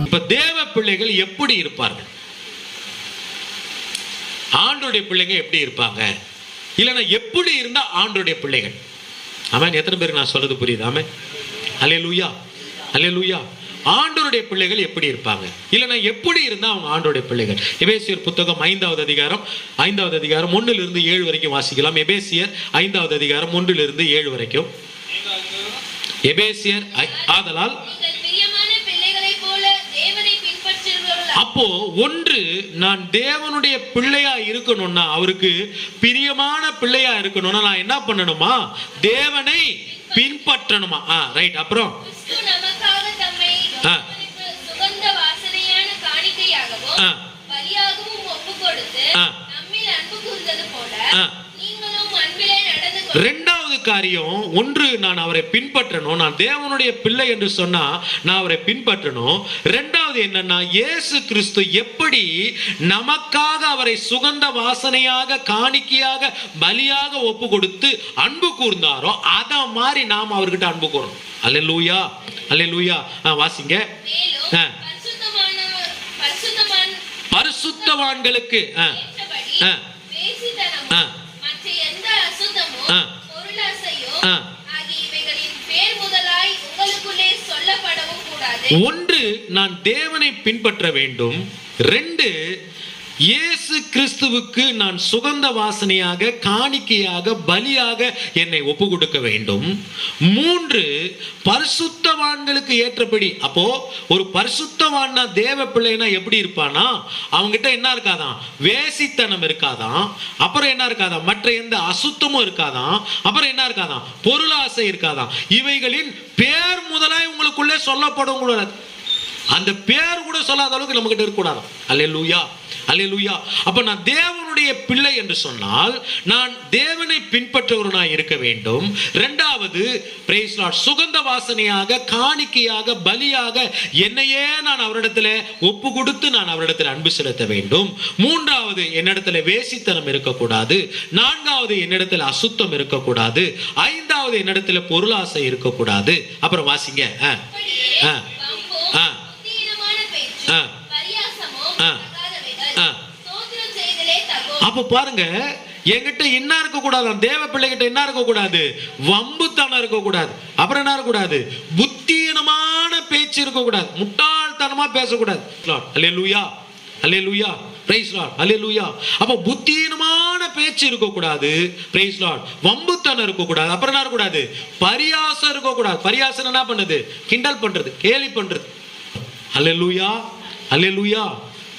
அப்ப தேவ பிள்ளைகள் எப்படி இருப்பார்கள்? ஆண்டோடைய பிள்ளைங்க எப்படி இருப்பாங்க? இல்லைன்னா எப்படி இருந்தா ஆண்டோடைய பிள்ளைகள்? ஆமென். எத்தனை பேருக்கு நான் சொல்றது புரியுது? ஆமென். அல்லேலூயா, அல்லேலூயா. ஆண்டவருடைய பிள்ளைகள் எப்படி இருப்பாங்க? இல்லைன்னா எப்படி இருந்தா அவங்க ஆண்டவருடைய பிள்ளைகள்? எபேசியர் புத்தகம் 5வது அதிகாரம் 1 7 வரைக்கும் வாசிக்கலாம். எபேசியர் 5வது அதிகாரம் 1 7 வரைக்கும். எபேசியர் ஆதலால் அப்போ ஒன்று, நான் தேவனுடைய பிள்ளையா இருக்கணும்னா, அவருக்கு பிரியமான பிள்ளையா இருக்கணும்னா நான் என்ன பண்ணணுமா? தேவனை பின்பற்றணுமா? ரைட். அப்புறம் ரெண்டாவது காரியம், ஒன்று நான் அவரை பின்பற்றணும். நான் தேவனுடைய பிள்ளை என்று சொன்னா நான் அவரை பின்பற்றணும். ரெண்டாவது என்னன்னா, இயேசு கிறிஸ்து எப்படி நமக்காக அவரை சுகந்த வாசனையாக, காணிக்கையாக, பலியாக ஒப்பு கொடுத்து அன்பு கூர்ந்தாரோ அத மாதிரி நாம் அவர்கிட்ட அன்பு கூறணும். அல்லேலூயா, அல்லேலூயா. வாசிங்க. பரிசுத்தவான்களுக்கு ஒன்று, நான் தேவனை பின்பற்ற வேண்டும். ரெண்டு, இயேசு கிறிஸ்துவுக்கு நான் சுகந்த வாசனையாக, காணிக்கையாக, பலியாக என்னை ஒப்பு கொடுக்க வேண்டும். மூன்று, பரிசுத்தவான்களுக்கு ஏற்றபடி. அப்போ ஒரு பரிசுத்தவான்னா, தேவ பிள்ளைனா எப்படி இருப்பானா? அவங்கிட்ட என்ன இருக்காதான்? வேசித்தனம் இருக்காதான். அப்புறம் என்ன இருக்காதான்? மற்ற எந்த அசுத்தமும் இருக்காதான். அப்புறம் என்ன இருக்காதான்? பொருளாசை இருக்காதான். இவைகளின் பேர் முதலாய் உங்களுக்குள்ளே சொல்லப்படும் கூடாது. அந்த பேர் கூட சொல்லாத அளவுக்கு நம்ம கிட்ட இருக்கக்கூடாது. அல்லேலூயா, அல்லேலூயா. அப்ப நான் தேவனுடைய பிள்ளை என்று சொன்னால் நான் தேவனை பின்பற்றுவனாய் இருக்க வேண்டும். இரண்டாவது, பிரைஸ் லார்ட், சுகந்த வாசனையாக, காணிக்கையாக, பலியாக என்னையே நான் அவரிடத்தில் ஒப்பு கொடுத்து நான் அவரிடத்தில் அன்பு செலுத்த வேண்டும். மூன்றாவது, என்னிடத்தில் வேசித்தனம் இருக்கக்கூடாது. நான்காவது, என்னிடத்தில் அசுத்தம் இருக்கக்கூடாது. ஐந்தாவது, என்னிடத்தில் பொருளாசை இருக்கக்கூடாது. அப்புறம் வாசிங்க. அப்ப பாருங்க, என்கிட்ட என்ன இருக்க கூடாது? தேவ பிள்ளைகிட்ட என்ன இருக்க கூடாது? வம்புத்தனம் இருக்க கூடாது. அப்புறம் என்ன இருக்க கூடாது? புத்தீனமான பேச்சு இருக்க கூடாது. முட்டாள்தனமா பேசக்கூடாது. அல்லேலூயா, அல்லேலூயா. பிரைஸ் லார்ட், அல்லேலூயா. அப்ப புத்தீனமான பேச்சு இருக்க கூடாது. Price Lord. வம்புத்தனம் இருக்க கூடாது. அப்புறம் என்ன இருக்க கூடாது? பரியாசம் இருக்க கூடாது. பரியாசம் என்ன பண்ணுது? கிண்டல் பண்றது, கேலி பண்றது. Hallelujah, hallelujah.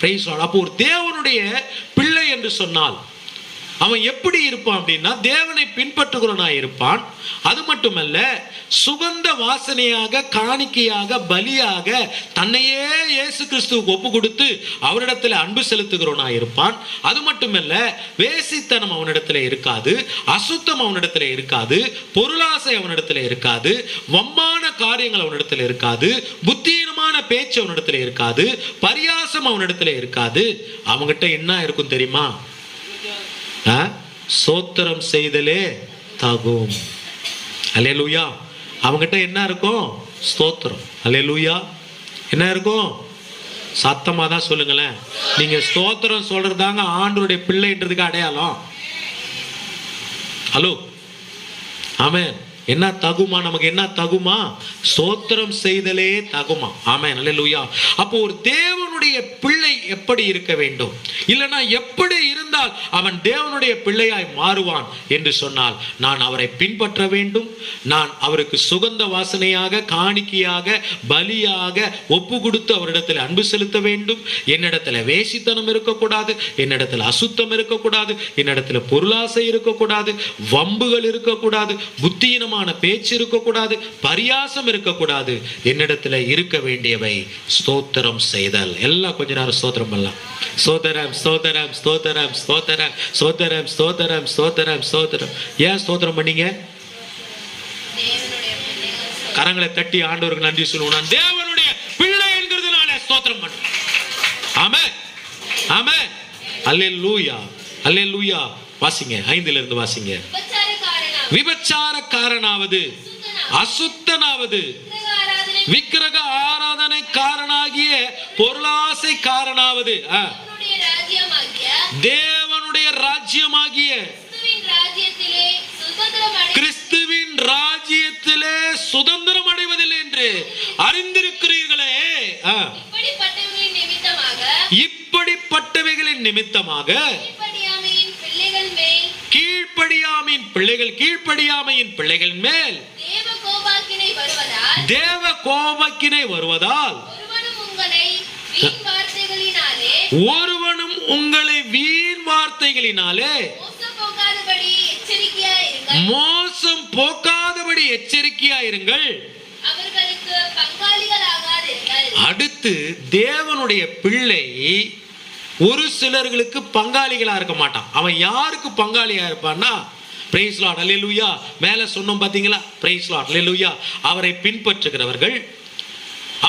Praise Lord. அப்போ ஒரு தேவனுடைய பிள்ளை என்று சொன்னால் அவன் எப்படி இருப்பான் அப்படின்னா, தேவனை பின்பற்றுகிறவனாய் இருப்பான். அது மட்டுமல்ல, சுகந்த வாசனையாக, காணிக்கையாக, பலியாக தன்னையே இயேசு கிறிஸ்துவுக்கு ஒப்பு கொடுத்து அவரிடத்தில் அன்பு செலுத்துகிறவனாய் இருப்பான். அது மட்டுமல்ல, வேசித்தனம் அவனிடத்தில் இருக்காது, அசுத்தம் அவனிடத்தில் இருக்காது, பொருளாசை அவனிடத்தில் இருக்காது, வம்பான காரியங்கள் அவனிடத்தில் இருக்காது, புத்தீனமான பேச்சு அவனிடத்தில் இருக்காது, பரியாசம் அவனிடத்தில் இருக்காது. அவங்கிட்ட என்ன இருக்கும் தெரியுமா? சோத்திரம் செய்தலே தகும். அல்லேலூயா. அவங்கிட்ட என்ன இருக்கும்? ஸ்தோத்திரம். அல்லேலூயா. என்ன இருக்கும்? சத்தமா தான் சொல்லுங்களேன். நீங்க ஸ்தோத்திரம் சொல்றதாங்க ஆண்டவருடைய பிள்ளைன்றதுக்கு அடையாளம். ஹலோ, ஆமென். என்ன தகுமா? நமக்கு என்ன தகுமா? ஸ்தோத்திரம் செய்தலே தகுமா. ஆமென், அல்லேலூயா. அப்போ ஒரு தேவனுடைய பிள்ளை எப்படி இருக்க வேண்டும்? இல்லைன்னா எப்படி இருந்தால் அவன் தேவனுடைய பிள்ளையாய் மாறுவான் என்று சொன்னால், நான் அவரை பின்பற்ற வேண்டும். நான் அவருக்கு சுகந்த வாசனையாக, காணிக்கையாக, பலியாக ஒப்பு கொடுத்து அவரிடத்தில் அன்பு செலுத்த வேண்டும். என்னிடத்தில் வேசித்தனம் இருக்கக்கூடாது, என்னிடத்தில் அசுத்தம் இருக்கக்கூடாது, என்னிடத்தில் பொருளாசை இருக்கக்கூடாது, வம்புகள் இருக்கக்கூடாது, புத்தீனமான பேச்சு இருக்கக்கூடாது, பரியாசம் இருக்கக்கூடாது. என்னிடத்தில் இருக்க வேண்டியவை ஸ்தோத்திரம் செய்தல். எல்லாம் கொஞ்ச நேரம் ஸ்தோத்திரம் பண்ணலாம். ஸ்தோத்திரம், ஸ்தோத்திரம், ஸ்தோத்திரம், ஸ்தோத்திரம், ஸ்தோத்திரம், ஸ்தோத்திரம், ஸ்தோத்திரம், ஸ்தோத்திரம். ஏன் ஸ்தோத்திரம் பண்ணீங்க? கரங்களை தட்டி ஆண்டவருக்கு நன்றி சொல்லுவோம். நான் தேவனுடைய பிள்ளை என்கிறதுனால ஸ்தோத்திரம் பண்றேன். ஆமென், ஆமென், அல்லேலூயா, அல்லேலூயா. வாசிங்க, 5 வாசிங்க. விபச்சாரக்காரனாவது, அசுத்தனாவது, விக்கிரக ஆராதனைக்காரனாகிய பொருளாசைக்காரனாவது தேவனுடைய ராஜ்யமாகிய கிறிஸ்துவின் ராஜ்யத்திலே சுதந்திரம் அடைவதில்லை என்று அறிந்திருக்கிறீர்களே. இப்படிப்பட்டவைகளின் நிமித்தமாக கீழ்ப்படியாமையின் பிள்ளைகள் மேல் தேவ கோபாக்கினை வருவதால் ஒருவனும் உங்களை வீண் வார்த்தைகளினாலே மோசம் போக்காதபடி எச்சரிக்கையாயிருங்கள். அடுத்து தேவனுடைய பிள்ளை ஒரு சிலர்களுக்கு பங்காளிகளா இருக்க மாட்டான். அவன் யாருக்கு பங்காளியா இருப்பான்னா, பிரைஸ் லார்ட் அல்லேலூயா, மேல சொன்னோம் பாத்தீங்களா, பிரைஸ் லார்ட் அல்லேலூயா, அவரை பின்பற்றுகிறவர்கள்,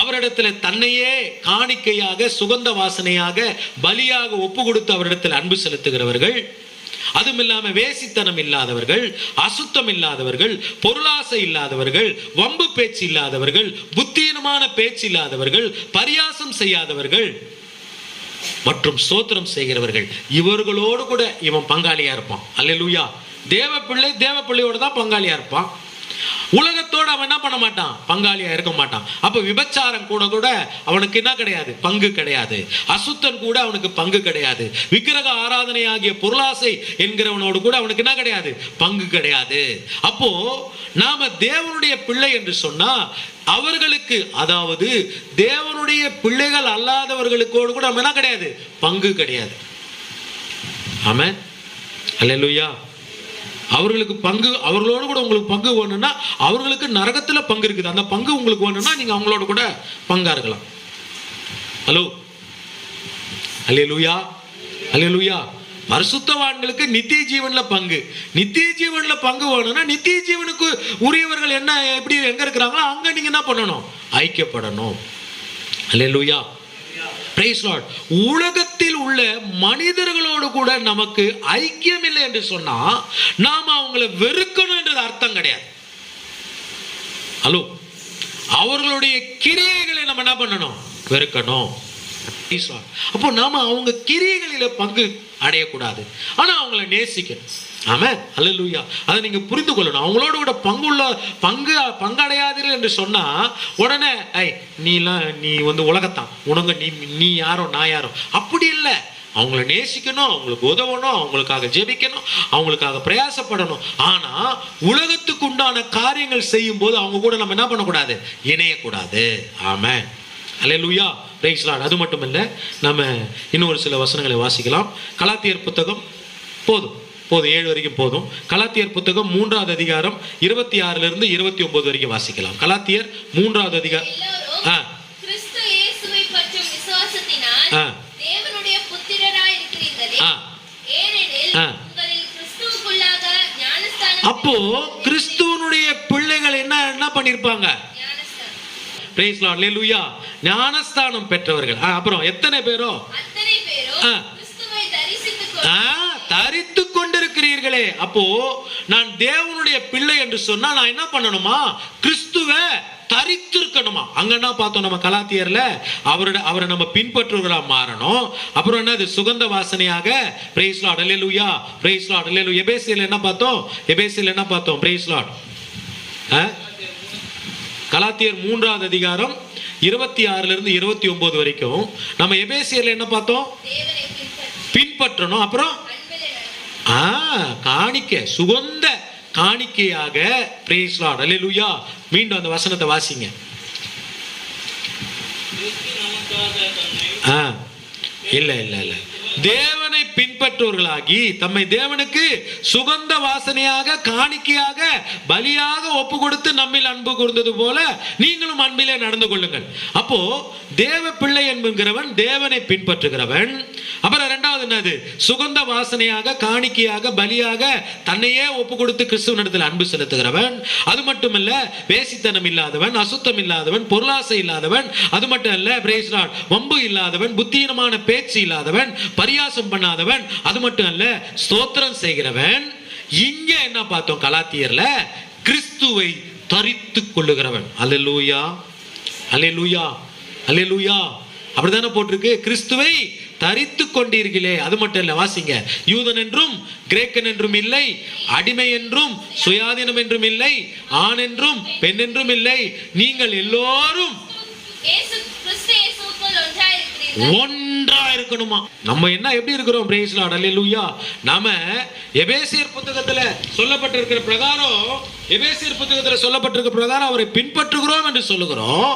அவரிடத்துல தன்னையே காணிக்கையாக சுகந்த வாசனையாக பலியாக ஒப்பு கொடுத்து அவரிடத்தில் அன்பு செலுத்துகிறவர்கள், அதுவும் இல்லாம வேசித்தனம் இல்லாதவர்கள், அசுத்தம் இல்லாதவர்கள், பொருளாசை இல்லாதவர்கள், வம்பு பேச்சு இல்லாதவர்கள், புத்தீனமான பேச்சு இல்லாதவர்கள், பரியாசம் செய்யாதவர்கள் மற்றும் ஸ்தோத்திரம் செய்கிறவர்கள், இவர்களோடு கூட இவன் பங்காளியா இருப்பான். அல்லேலூயா. தேவ பிள்ளையோட தான் பங்காளியா இருப்பான். உலகத்தோடு அவன் என்ன பண்ண மாட்டான், பங்காளியா இருக்க மாட்டான். அப்ப விபச்சாரம் கூட அவனுக்கு என்ன கிடையாது, பங்கு கிடையாது. அசுத்தன் கூட அவனுக்கு பங்கு கிடையாது. விக்கிரக ஆராதனை ஆகிய பொருளாசை என்கிறவனோடு கூட அவனுக்கு என்ன கிடையாது, பங்கு கிடையாது. அப்போ நாம தேவனுடைய பிள்ளை என்று சொன்னா அவர்களுக்கு, அதாவது தேவனுடைய பிள்ளைகள் அல்லாதவர்களுக்கோடு கூட நம்ம என்ன கிடையாது, பங்கு கிடையாது. ஆமென் அல்லேலூயா. அவர்களுக்கு பங்கு, அவர்களோடு கூட உங்களுக்கு பங்கு வேணும்னா அவர்களுக்கு நரகத்துல பங்கு இருக்குது. அந்த பங்கு உங்களுக்கு வேணும்னா நீங்க அவங்களோட கூட பங்கா இருக்கலாம். ஹலோ அல்லேலூயா, அல்லேலூயா. பரிசுத்தவான்களுக்கு நித்திய ஜீவன்ல பங்கு, நித்திய ஜீவன்ல பங்கு வேணும்னா நித்திய ஜீவனுக்கு உரியவர்கள் என்ன எப்படி எங்க இருக்கிறாங்களோ அங்க நீங்க என்ன பண்ணணும், ஐக்கியப்படணும். அல்லேலூயா. Praise Lord. உலகத்தில் உள்ள மனிதர்களோடு கூட நமக்கு ஐக்கியம் இல்லை என்று சொன்னா நாம அவங்களை வெறுக்கணும் என்றது அர்த்தம் கிடையாது. ஹலோ, அவர்களுடைய கிரியைகளை நம்ம என்ன பண்ணணும், வெறுக்கணும். அப்போ நாம அவங்க கிரியைகளில பங்கு அடையக்கூடாது, ஆனா அவங்களை நேசிக்கணும். ஆமென் அல்லேலூயா. அதை நீங்க புரிந்து கொள்ளணும். அவங்களோட கூட பங்கடையாதீர்கள் என்று சொன்னா உடனே நீ வந்து உலகத்தான், உனக்கு நீ யாரோ நான் யாரோ, அப்படி இல்லை. அவங்கள நேசிக்கணும், அவங்களுக்கு உதவணும், அவங்களுக்காக ஜெபிக்கணும், அவங்களுக்காக பிரயாசப்படணும். ஆனா உலகத்துக்கு உண்டான காரியங்கள் செய்யும் போது அவங்க கூட நம்ம என்ன பண்ணக்கூடாது, இணையக்கூடாது. ஆமென் அல்லேலூயா. Praise Lord. அது மட்டும் இல்லை, நம்ம இன்னொரு சில வசனங்களை வாசிக்கலாம். கலாத்தியர் புத்தகம் போதும் 7 வரைக்கும் போதும். கலாத்தியர் புத்தகம் 3வது அதிகாரம் 26 இருந்து 29 வரைக்கும் வாசிக்கலாம். கலாத்தியர் 3வது அதிகாரம். அப்போ கிறிஸ்துவனுடைய பிள்ளைகள் என்ன பண்ணிருப்பாங்க, பிரைஸ் லார்ட் அல்லேலூயா, ஞானஸ்தானம் பெற்றவர்கள். அப்புறம் எத்தனை பேரோ தரித்து கொண்டிருக்கிறீர்களே. அப்போ நான் தேவனுடைய பிள்ளை என்று சொன்னா நான் என்ன பண்ணணுமா, கிறிஸ்துவை தரித்திருக்கணுமா. அங்க என்ன பார்த்தோம் நம்ம கலாத்தியர்ல, அவரை நம்ம பின்பற்றுகிறா மாறணும். அப்புறம் என்னது, சுகந்த வாசனையாக. பிரைஸ் லார்ட் அல்லேலூயா, பிரைஸ் லார்ட் அல்லேலூயா. எபேசியர்ல என்ன பார்த்தோம், பிரைஸ் லார்ட். கலாத்தியர் 3வது அதிகாரம் 26 இருந்து 29 வரைக்கும் நம்ம எபேசியர்ல என்ன பார்த்தோம், பின்பற்றணும். அப்புறம் காணிக்கை, சுகந்த காணிக்கையாக. பிரைஸ் லார்ட் அல்லேலூயா. மீண்டும் அந்த வசனத்தை வாசிங்க. இல்ல தேவனை பின்பற்றுவர்களாகி தம்மை தேவனுக்கு சுகந்த வாசனையாக காணிக்கையாக பலியாக ஒப்பு கொடுத்து நம்மில் அன்பு கூர்ந்தது போல நீங்களும் அன்பிலே நடந்து கொள்ளுங்கள். அப்போ தேவ பிள்ளை என்கிறவன் தேவனை பின்பற்றுகிறவன். அப்புறம் இரண்டாவது என்னது, சுகந்த வாசனையாக காணிக்கையாக பலியாக தன்னையே ஒப்பு கொடுத்து கிறிஸ்துவனிடத்தில் அன்பு செலுத்துகிறவன். அது மட்டுமல்ல, வேசித்தனம் இல்லாதவன், அசுத்தம் இல்லாதவன், பொருளாசை இல்லாதவன். அது மட்டும் அல்ல, பிரைஸ் லார்ட், வம்பு இல்லாதவன், புத்தீனமான பேச்சு இல்லாதவன், பரியாசம் பண்ணாதவன். அது மட்டும் அல்ல, ஸ்தோத்திரம் செய்கிறவன். இங்க என்ன பார்த்தோம் கலாத்தியர்ல, கிறிஸ்துவை தரித்துக் கொள்ளுகிறவன். அல்லேலூயா, அல்லேலூயா, அல்லேலூயா. அப்படிதானே போட்டிருக்கு, கிறிஸ்துவை தரித்து கொண்டீர்களே. அது மட்டும் இல்ல, வாசிங்க, யூதன் என்றும் கிரேக்கன் என்றும் இல்லை, அடிமை என்றும் சுயாதீனம் என்றும் இல்லை, ஆண் என்றும் பெண் என்றும் இல்லை, நீங்கள் எல்லோரும் ஒன்றா இருக்கணுமா. நம்ம என்ன எப்படி இருக்கிறோம்? பிரைஸ் லார்ட், அல்லேலூயா. நாம எபேசியர் புத்தகத்துல சொல்லப்பட்டிருக்கிற பிரகாரம், எபேசியர் புத்தகத்துல சொல்லப்பட்டிருக்கிற பிரகாரம் அவரை பின்பற்றுகிறோம் என்று சொல்லுகிறோம்.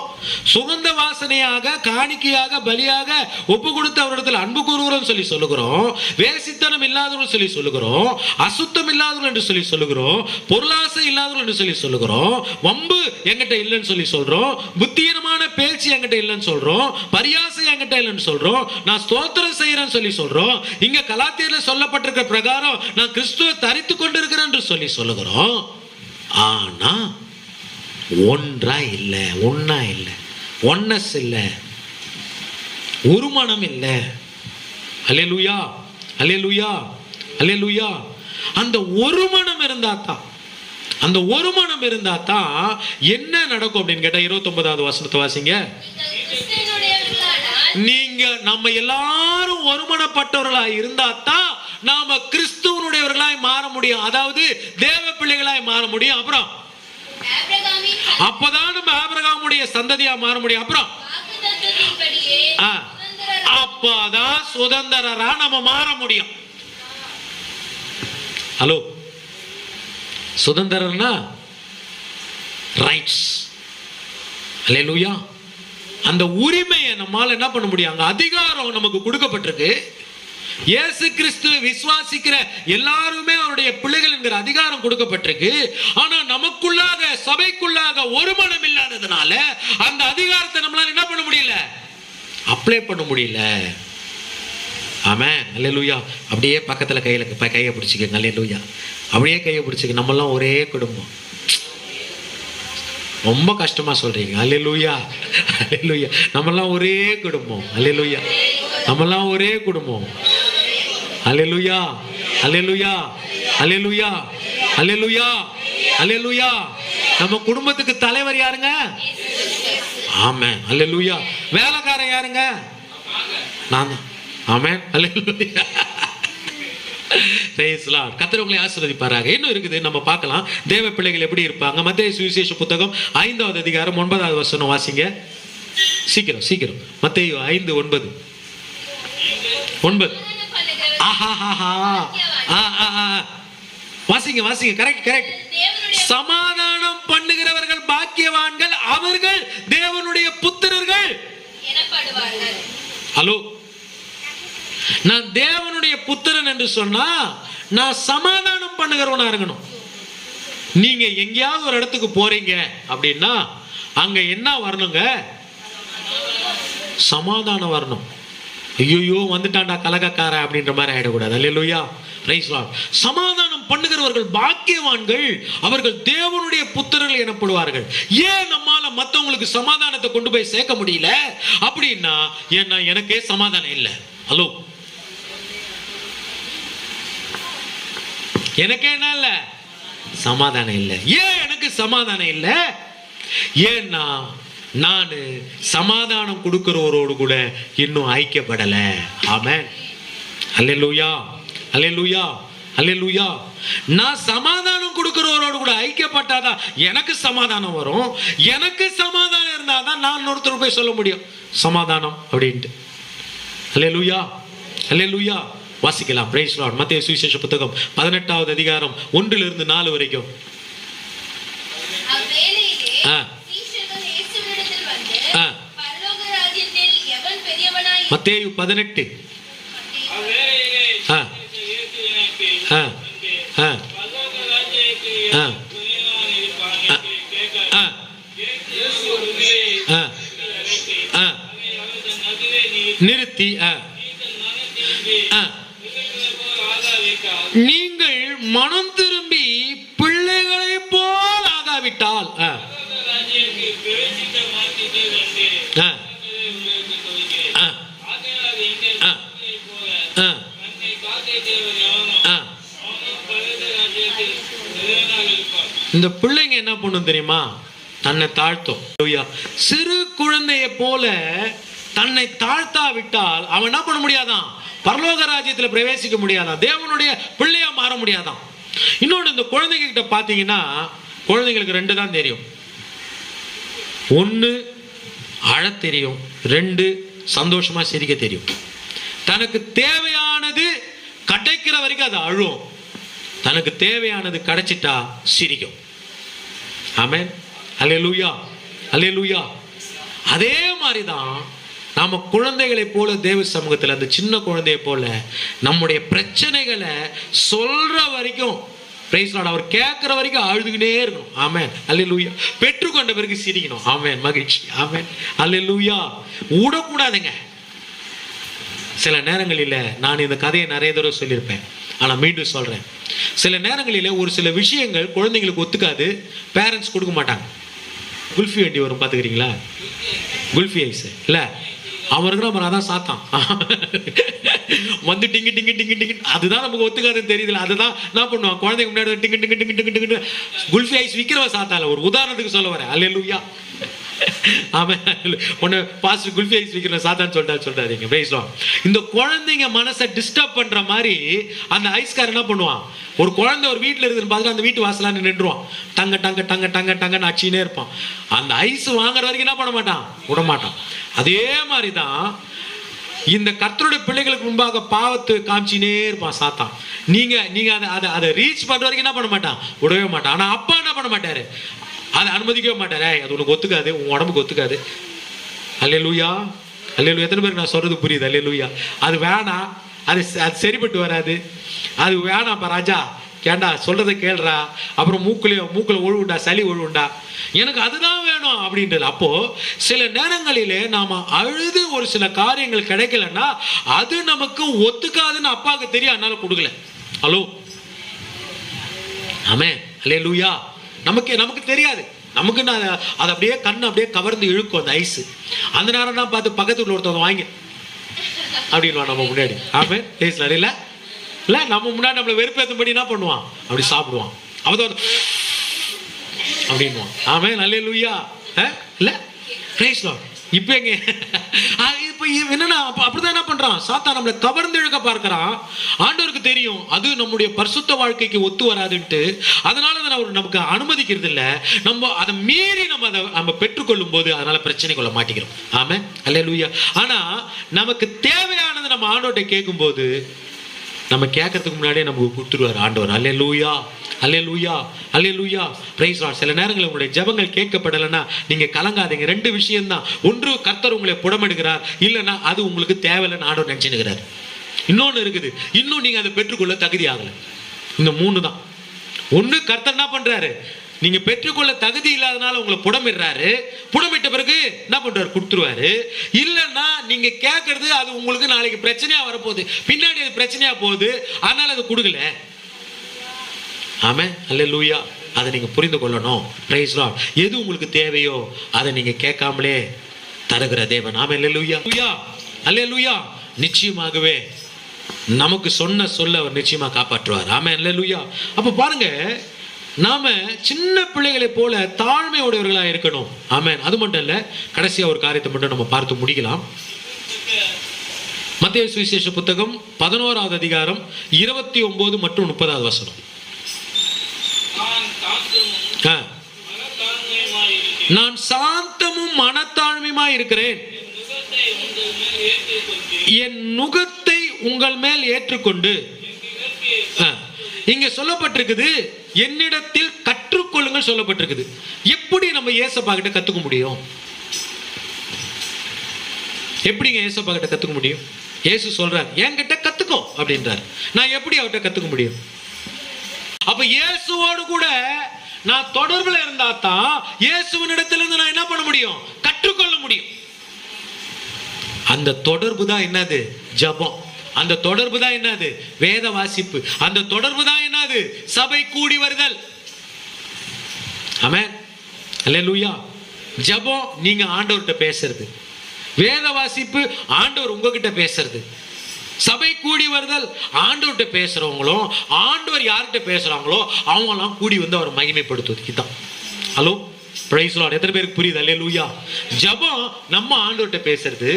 சுகந்த வாசனையாக, காணிக்கையாக, பலியாக ஒப்பு கொடுத்து அவரிடத்தில் அன்பு கூறுகிறோம் சொல்லி சொல்லுகிறோம். வேசித்தனம் இல்லாதவர்கள் சொல்லி சொல்லுகிறோம். அசுத்தம் இல்லாதவர்கள் என்று சொல்லி சொல்லுகிறோம். பொருளாசை இல்லாதவர்கள் என்று சொல்லி சொல்லுகிறோம். வம்பு என்கிட்ட இல்லைன்னு சொல்லி சொல்றோம். புத்தியீனமான பேச்சு என்கிட்ட இல்லைன்னு சொல்றோம். பரியாசை என்கிட்ட இல்லைன்னு சொல்றோம். நான் ஸ்தோத்திரம் செய்யறேன்னு சொல்லி சொல்றோம். இங்க கலாத்தியர்ல சொல்லப்பட்டிருக்கிற பிரகாரம் நான் கிறிஸ்துவை தரித்து கொண்டிருக்கிறேன் என்று சொல்லி சொல்லுகிறோம். ஆனா ஒன்றா இல்லை, ஒன்னா இல்லை, ஒன்னஸ் இல்லை, ஒரு மனம் இல்லை. அல்லேலூயா, அல்லேலூயா, அல்லேலூயா. அந்த ஒரு மனம் இருந்தா தான், அந்த ஒரு மனம் இருந்தா தான் என்ன நடக்கும் அப்படின்னு கேட்டா 29வது வசனத்தை வாசிங்க. நீங்க நம்ம எல்லாரும் ஒருமனப்பட்டவர்களாய் இருந்தா தான் நாம கிறிஸ்துவனுடையவர்களாய் மாற முடியும், அதாவது தேவ பிள்ளைகளாய் மாற முடியும். அப்புறம் அப்பதான் நம்ம ஆபிரகாமுடைய சந்ததியா மாற முடியும். அப்புறம் அப்பதான் சுதந்திரரா நம்ம மாற முடியும். ஹலோ, சுதந்திரம்னா ரைட்ஸ். அல்லேலூயா. அந்த உரிமையை நம்மால என்ன பண்ண முடியும்? அங்க அதிகாரம் நமக்கு கொடுக்கப்பட்டிருக்கு. இயேசு கிறிஸ்துவை விசுவாசிக்கிற எல்லாருமே அவருடைய பிள்ளைகள் என்கிற அதிகாரம் கொடுக்கப்பட்டிருக்கு. ஆனா நமக்குள்ளாக, சபைக்குள்ளாக ஒரு மனம் இல்லாததுனால அந்த அதிகாரத்தை நம்மளால என்ன பண்ண முடியல? அப்ளை பண்ண முடியல. ஆமென், அல்லேலூயா. அப்படியே பக்கத்துல கையை பிடிச்சிக்கங்க. அல்லேலூயா. அப்படியே கையை பிடிச்சிக்க. நம்மெல்லாம் ஒரே குடும்பம். ரொம்ப கஷ்டமா சொல்றீங்க. அல்லேலூயா, அல்லேலூயா. நம்மெல்லாம் ஒரே குடும்பம். அல்லேலூயா. நம்மெல்லாம் ஒரே குடும்பம். அல்லேலூயா, அல்லேலூயா, அல்லேலூயா, அல்லேலூயா, அல்லேலூயா. நம்ம குடும்பத்துக்கு தலைவர் யாருங்க? ஆமென், அல்லேலூயா. வேலைக்காரன் யாருங்க? நான் தான். ஆமென், அல்லேலூயா. கர்த்தர் உங்களை ஆசீர்வதிப்பாராக. இன்னும் இருக்குது, நம்ம பார்க்கலாம் தேவ பிள்ளைகள் எப்படி இருப்பாங்க. மத்தேயு சுவிசேஷ புத்தகம் 5வது அதிகாரம் 9வது வசனம் வாசிங்க. சீக்கிரம் சீக்கிரம். மத்தேயு 5:9. வாசிங்க வாசிங்க. Correct correct. சமாதானம் பண்ணுகிறவர்கள் பாக்கியவான்கள், அவர்கள் தேவனுடைய புத்திரர்கள் எனப்படுவார்கள். ஹலோ, நான் தேவனுடைய புத்திரன் என்று சொன்னா நான் சமாதானம் பண்ணுகிறவனா இருக்கணும். நீங்க எங்கேயாவது ஒரு இடத்துக்கு போறீங்க அப்படின்னா அங்க என்ன வரணுங்க? சமாதானம் வரணும். ஐயோ வந்துட்டான்டா கலகக்கார அப்படின்ற மாதிரி ஆயிடக்கூடாது. அல்லேலூயா, பிரைஸ் லார்ட். சமாதானம் பண்ணுகிறவர்கள் பாக்கியவான்கள், அவர்கள் தேவனுடைய புத்திரர்கள் எனப்படுவார்கள். ஏன் நம்மால மற்றவங்களுக்கு சமாதானத்தை கொண்டு போய் சேர்க்க முடியல அப்படின்னா, ஏன்னா எனக்கே சமாதானம் இல்லை. ஹலோ, எனக்கு என்ன இல்ல? சமாதானம் இல்லை. ஏன் எனக்கு சமாதானம் இல்லை? ஏன்னா நான் சமாதானம் கொடுக்கிறவரோடு கூட இன்னும் ஐக்கியப்படல. ஆமென், அல்லேலூயா, அல்லேலூயா, அல்லேலூயா. நான் சமாதானம் கொடுக்கிறவரோடு கூட ஐக்கியப்பட்டாதான் எனக்கு சமாதானம் வரும். எனக்கு சமாதானம் இருந்தாதான் நான் ஒருத்தர் போய் சொல்ல முடியும் சமாதானம் அப்படின்ட்டு. அல்லேலூயா, அல்லேலூயா. வாசிக்கலாம். Praise Lord. மத்தேயு சுவிசேஷ புத்தகம் 18வது அதிகாரம் 1லிருந்து 4 வரைக்கும். மத்தேயு 18. நிறுத்தி நீங்கள் மனம் திரும்பி பிள்ளைகளை போல் ஆகாவிட்டால் இந்த பிள்ளைங்க என்ன பண்ணும் தெரியுமா? தன்னை தாழ்த்தும். சிறு குழந்தைய போல தன்னை தாழ்த்தாவிட்டால் அவன் என்ன பண்ண முடியாதான்? பரலோக ராஜ்யத்தில் பிரவேசிக்க முடியாதான், தேவனுடைய பிள்ளையா மாற முடியாதான். இன்னொன்று, இந்த குழந்தைங்க கிட்ட பார்த்தீங்கன்னா, குழந்தைங்களுக்கு 2 தான் தெரியும். 1 அழத் தெரியும், 2 சந்தோஷமா சிரிக்க தெரியும். தனக்கு தேவையானது கிடைக்கிற வரைக்கும் அது அழும், தனக்கு தேவையானது கிடைச்சிட்டா சிரிக்கும். ஆமென், அல்லேலூயா, அல்லேலூயா. அதே மாதிரி தான் நாம குழந்தைகளை போல தேவ சமூகத்தில், அந்த சின்ன குழந்தையை போல நம்முடைய பிரச்சனைகளை சொல்ற வரைக்கும், பிரைஸ் லார்ட், அவர் கேட்கிற வரைக்கும் அழுதுகிட்டே இருக்கணும். ஆமென், அல்லேலூயா. பெற்றுக்கொண்ட பிறகு சிரிக்கணும். ஆமென், மகிழ்ச்சி. ஆமென், அல்லேலூயா. விடக்கூடாதுங்க. சில நேரங்களில் நான் இந்த கதையை நிறைய தடவை சொல்லியிருப்பேன், ஆனால் மீண்டும் சொல்றேன். சில நேரங்களில் ஒரு சில விஷயங்கள் குழந்தைங்களுக்கு ஒத்துக்காது, பேரண்ட்ஸ் கொடுக்க மாட்டாங்க. குல்ஃபி வண்டி வரும் பார்த்துக்கிறீங்களா? குல்ஃபி ஐஸ் இல்லை, அவன் இருக்கிற அதான் சாத்தான் வந்து டிங்கு டிங்கு டிங்கு டிங்கு, அதுதான் நமக்கு ஒத்துக்காதுன்னு தெரியுதுல. அதுதான் என்ன பண்ணுவான், குழந்தைங்க முன்னாடி டிங்கு டிங்கு டிங்கு டிங்கு டிங்கு குல்ஃபி ஐஸ் விற்கிறவ சாத்தால. ஒரு உதாரணத்துக்கு சொல்ல வரேன். அல்லேலூயா. ஆமாம், ஒன்று பாஸ்டர் குல்ஃபி ஐஸ் விற்கிற சாத்தான்னு சொல்றாருங்க. பேசலாம். இந்த குழந்தைங்க மனசை டிஸ்டர்ப் பண்ற மாதிரி அந்த ஐஸ்கார் என்ன பண்ணுவான், ஒரு குழந்தை ஒரு வீட்டில் இருக்குன்னு பார்த்துட்டு அந்த வீட்டு வாசலான்னு நின்றுவான், டங்க டங்க டங்க டங்க டங்கன்னு அடிச்சுனே இருப்பான். அந்த ஐஸ் வாங்குற வரைக்கும் என்ன பண்ண மாட்டான், விட மாட்டான். அதே மாதிரி தான் இந்த கர்த்தருடைய பிள்ளைகளுக்கு முன்பாக பாவத்தை காமிச்சினே இருப்பான் சாத்தான். நீங்க அதை ரீச் பண்ற வரைக்கும் என்ன பண்ண மாட்டான், விடவே மாட்டான். ஆனா அப்பா என்ன பண்ண மாட்டாரு, அதை அனுமதிக்கவே மாட்டாரு. அது உனக்கு ஒத்துக்காது, உன் உடம்புக்கு ஒத்துக்காது. அல்லேலூயா, அல்லேலூயா. எத்தனை பேருக்கு நான் சொல்றது புரியுது? அல்லேலூயா. அது வேணாம், அது சரிப்பட்டு வராது, அது வேணாம்ப்பா ராஜா, கேண்டா சொல்றதை கேள்றா, அப்புறம் மூக்கில் ஒழுவுண்டா, சளி ஒழுவுண்டா, எனக்கு அதுதான் வேணும் அப்படின்றது. அப்போ சில நேரங்களிலே நாம அழுது ஒரு சில காரியங்கள் கிடைக்கலன்னா அது நமக்கு ஒத்துக்காதுன்னு அப்பாவுக்கு தெரியும், அதனால கொடுக்கல. ஹலோ, ஆமே, அல்லேலூயா. நமக்கு தெரியாது, நமக்கு அது அப்படியே கண்ணு அப்படியே கவர்ந்து இழுக்கும் அந்த ஐஸ். அந்த நேரம் தான் பார்த்து பக்கத்துல ஒருத்தவங்க வாங்கி அப்படின்னு நம்ம முன்னாடி. ஆமே, பேசலாம் இல்லை இல்லை, நம்ம முன்னாடி நம்மளை வெறுப்பேற்றும்படி என்ன பண்ணுவான், அப்படி சாப்பிடுவான், அவதான் அப்படின்வான். ஆமே, அல்லேலூயா. இல்லை, பேசலாம். இப்போ எங்க இப்போ என்னன்னா அப்படிதான் என்ன பண்றான் சாத்தான், நம்மளை கவர்ந்து இழுக்க பார்க்கிறான். ஆண்டவருக்கு தெரியும் அது நம்முடைய பரிசுத்த வாழ்க்கைக்கு ஒத்து வராதுன்ட்டு, அதனால அவர் நமக்கு அனுமதிக்கிறது இல்லை. நம்ம அதை மீறி நம்ம பெற்றுக்கொள்ளும் போது அதனால பிரச்சனை கொள்ள மாட்டேங்கிறோம். ஆமே, அல்லேலூயா. ஆனா நமக்கு தேவையானது நம்ம ஆண்டவர்கிட்ட கேட்கும் போது நம்ம கேட்கறதுக்கு முன்னாடியே நமக்கு கொடுத்துருவார் ஆண்டவர். Hallelujah, hallelujah, hallelujah. Praise Lord. சில நேரங்களில் உங்களுடைய ஜெபங்கள் கேட்கப்படலைன்னா நீங்க கலங்காதீங்க. 2 விஷயம் தான். ஒன்று, கர்த்தர் உங்களை புடமெடுக்கிறார், இல்லைன்னா அது உங்களுக்கு தேவையில்லைன்னு ஆண்டவர் நினைச்சுக்கிறார். இன்னொன்று இருக்குது, இன்னும் நீங்க அதை பெற்றுக்கொள்ள தகுதி ஆகலை. இந்த 3 தான். ஒன்று, கர்த்தர் என்ன பண்றாரு, நீங்க பெற்றுக்கொள்ள தகுதி இல்லாதனால உங்களை புடமிடுறாரு, புடமிட்ட பிறகு என்ன பண்றாரு, கொடுத்துருவாரு. இல்லைன்னா நீங்க கேட்கறது அது உங்களுக்கு நாளைக்கு பிரச்சனையா வரப்போகுது, பின்னாடி அது பிரச்சனையா போகுது, அதனால அது கொடுக்கல. ஆமே, அல்லேலூயா. அதை நீங்க புரிந்து கொள்ளணும். Praise Lord. எது உங்களுக்கு தேவையோ அதை நீங்க கேட்காமலே தருகிற தேவன். ஆமே, அல்லேலூயா, அல்லேலூயா. நிச்சயமாகவே நமக்கு சொன்ன சொல்ல அவர் நிச்சயமா காப்பாற்றுவார். ஆமே, அல்லேலூயா. அப்ப பாருங்க, நாம சின்ன பிள்ளைகளை போல தாழ்மையுடையவர்களாக இருக்கணும். ஆமென். அது மட்டும் இல்ல, கடைசியா ஒரு காரியத்தை மட்டும் நம்ம பார்த்து முடிக்கலாம். மத்தேயு சுவிசேஷ புத்தகம் 11வது அதிகாரம் 29 மற்றும் 30வது வசனம். நான் சாந்தமும் மனத்தாழ்மையுமாய் இருக்கிறேன், என் நுகத்தை உங்கள் மேல் ஏற்றுக்கொண்டு. இங்க சொல்லப்பட்டிருக்குது, என்னிடத்தில் கற்றுக்கொள்ளுங்கள் சொல்லப்பட்டிருக்குது. எப்படி நம்ம ஏசப்பா கிட்ட கத்துக்க முடியும்? எப்படிங்க ஏசப்பா கிட்ட கத்துக்க முடியும்? ஏசு சொல்றார், என்கிட்ட கத்துக்கோ அப்படின்றார். நான் எப்படி அவர்கிட்ட கத்துக்க முடியும்? அப்ப இயேசுவோடு கூட நான் தொடர்புல இருந்தா தான் இயேசுவின் இடத்திலிருந்து நான் என்ன பண்ண முடியும்? கற்றுக்கொள்ள முடியும். அந்த தொடர்பு தான் என்னது? ஜெபம். அந்த தொடர்பு தான் என்னது? வேத வாசிப்பு. அந்த தொடர்பு தான் என்னது? சபை கூடி வருதல். ஆமென், அல்லேலூயா. ஜெபம் நீங்க ஆண்டவர்கிட்ட பேசுறது, வேத வாசிப்பு ஆண்டவர் உங்ககிட்ட பேசுறது, சபை கூடி வருதல் ஆண்டவர்கிட்ட பேசுறவங்களும் ஆண்டவர் யார்கிட்ட பேசுறாங்களோ அவங்கெல்லாம் கூடி வந்து அவர் மகிமைப்படுத்துவது. இதுதான். Hello, praise Lord. எத்தனை பேருக்கு புரியுது? அல்லேலூயா. ஜெபம் நம்ம ஆண்டவர்கிட்ட பேசுறது,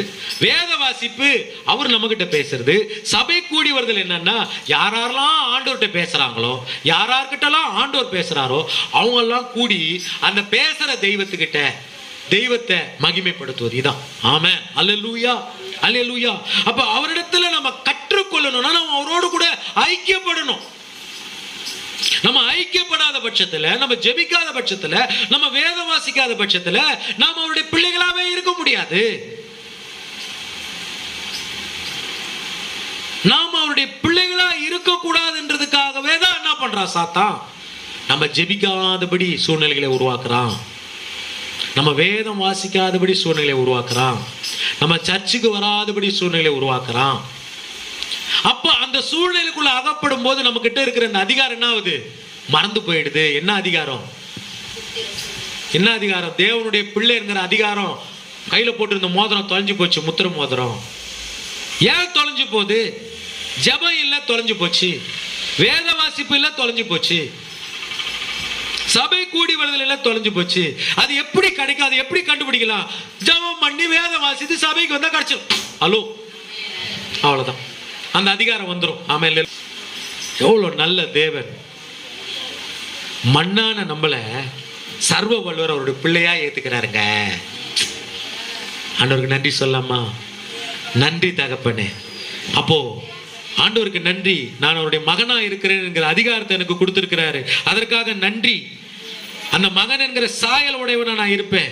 வேத வாசிப்பு அவர் நம்ம கிட்ட பேசுறது, சபை கூடி வருதல் என்னன்னா யாரெல்லாம் ஆண்டவர்கிட்ட பேசுறாங்களோ, யார்கிட்டலாம் ஆண்டவர் பேசுறாரோ அவங்க எல்லாம் கூடி அந்த பேசுற தெய்வத்தை மகிமைப்படுத்துவது. இதான். ஆமென். அல்லேலூயா, அல்லேலூயா. அப்ப அவரிடத்துல நம்ம கற்றுக்கொள்ளணும்னா நம்ம அவரோடு கூட ஐக்கியப்படணும். நம்ம ஐக்கியப்படாத பட்சத்துல, நம்ம ஜெபிக்காத பட்சத்துல, நம்ம வேதம் வாசிக்காத பட்சத்துல நாம அவருடைய பிள்ளைகளாவே இருக்க முடியாது. நாம அவருடைய பிள்ளைகளா இருக்க கூடாதுன்றதுக்காகவே தான் என்ன பண்றான் சாத்தான்? நம்ம ஜெபிக்காதபடி சூழ்நிலைகளை உருவாக்குறான், நம்ம வேதம் வாசிக்காதபடி சூழ்நிலை உருவாக்குறான், நம்ம சர்ச்சுக்கு வராதபடி சூழ்நிலை உருவாக்குறான். அப்ப அந்த சூழ்நிலைக்குள்ள அகப்படும் போது நம்ம கிட்ட இருக்கிற அந்த அதிகாரம் என்ன ஆகுது? மறந்து போயிடுது. என்ன அதிகாரம்? என்ன அதிகாரம்? தேவனுடைய பிள்ளைங்கிற அதிகாரம். கையில போட்டிருந்த மோதிரம் தொலைஞ்சு போச்சு, முத்திர மோதிரம். ஏன் தொலைஞ்சு போகுது? ஜெபம் இல்ல, தொலைஞ்சு போச்சு. வேத வாசிப்பு இல்ல, தொலைஞ்சு போச்சு. சபை கூடி வருதல் எல்லாம் தொலைஞ்சு போச்சு. அது எப்படி கிடைக்காது? எப்படி கண்டுபிடிக்கலாம்? ஜெபம் பண்ணி வேத வாசித்து சபைக்கு வந்தா கிடைச்சிடும். ஹலோ, அவ்வளவுதான், அந்த அதிகாரம் வந்துடும். ஆமென். எவ்வளவு நல்ல தேவன்! மண்ணான நம்மள சர்வ வல்லவர் அவருடைய பிள்ளையா ஏத்துக்கிறாருங்க. ஆண்டவருக்கு நன்றி சொல்லாமா? நன்றி தகப்பனே. அப்போ ஆண்டவருக்கு நன்றி, நான் அவருடைய மகனா இருக்கிறேன் என்கிற அதிகாரத்தை எனக்கு கொடுத்திருக்கிறாரு, அதற்காக நன்றி. அந்த மகன் என்கிற சாயல் உடையவனா நான் இருப்பேன்.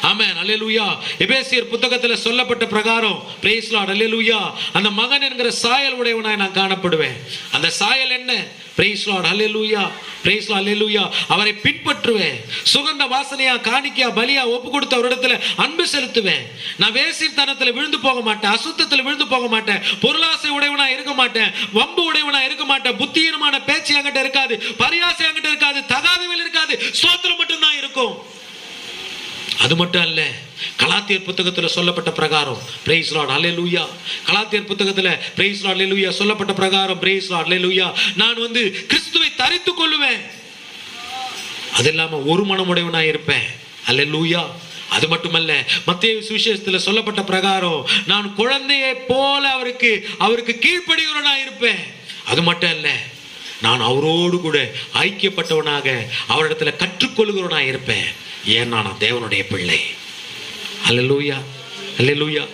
ஆமென். அல்லேலூயா. எபேசியர் புத்தகத்துல சொல்லப்பட்ட பிரகாரம், பிரைஸ் லார்ட், அல்லேலூயா, அந்த மகன் என்கிற சாயல் உடையவனாய் நான் காணப்படுவேன். அந்த சாயல் என்ன? பிரைஸ் லார்ட், அல்லேலூயா, பிரைஸ் லார்ட், அல்லேலூயா. அவரை பின்பற்றுவேன். சுகந்த வாசனையா, காணிக்கையா, பலியா ஒப்பு கொடுத்து அவரிடத்துல அன்பு செலுத்துவேன். நான் வேசித்தனத்துல விழுந்து போக மாட்டேன், அசுத்தத்துல விழுந்து போக மாட்டேன், பொருளாசை உடையவனா இருக்க மாட்டேன், வம்பு உடையவனா இருக்க மாட்டேன், புத்தியீனமான பேச்சு என்கிட்ட இருக்காது, பரியாசை என்கிட்ட இருக்காது, தகாதவில் இருக்காது, ஸ்தோத்திரம் மட்டும் தான் இருக்கும். அது மட்டும் அல்ல, கலாத்தியர் புத்தகத்தில் சொல்லப்பட்ட பிரகாரம், பிரைஸ் லார்ட், அல்லேலூயா, கலாத்தியர் புத்தகத்தில் பிரைஸ் லார்ட், அல்லேலூயா, சொல்லப்பட்ட பிரகாரம், பிரைஸ் லார்ட், அல்லேலூயா, நான் கிறிஸ்துவை தரித்துக் கொள்ளுவேன். அது இல்லாம ஒரு மனமுடையவனாய் இருப்பேன். அல்லேலூயா. அது மட்டுமல்ல, மத்தேயு சுவிசேஷத்தில் சொல்லப்பட்ட பிரகாரம் நான் குழந்தையை போல அவருக்கு கீழ்ப்படிகிறவனாய் இருப்பேன். அது மட்டும் அல்ல, நான் அவரோடு கூட ஐக்கியப்பட்டவனாக அவரிடத்துல கற்றுக்கொள்கிறவனாய் இருப்பேன். ஏன்னா நான் தேவனுடைய பிள்ளை. அல்லேலூயா, அல்லேலூயா.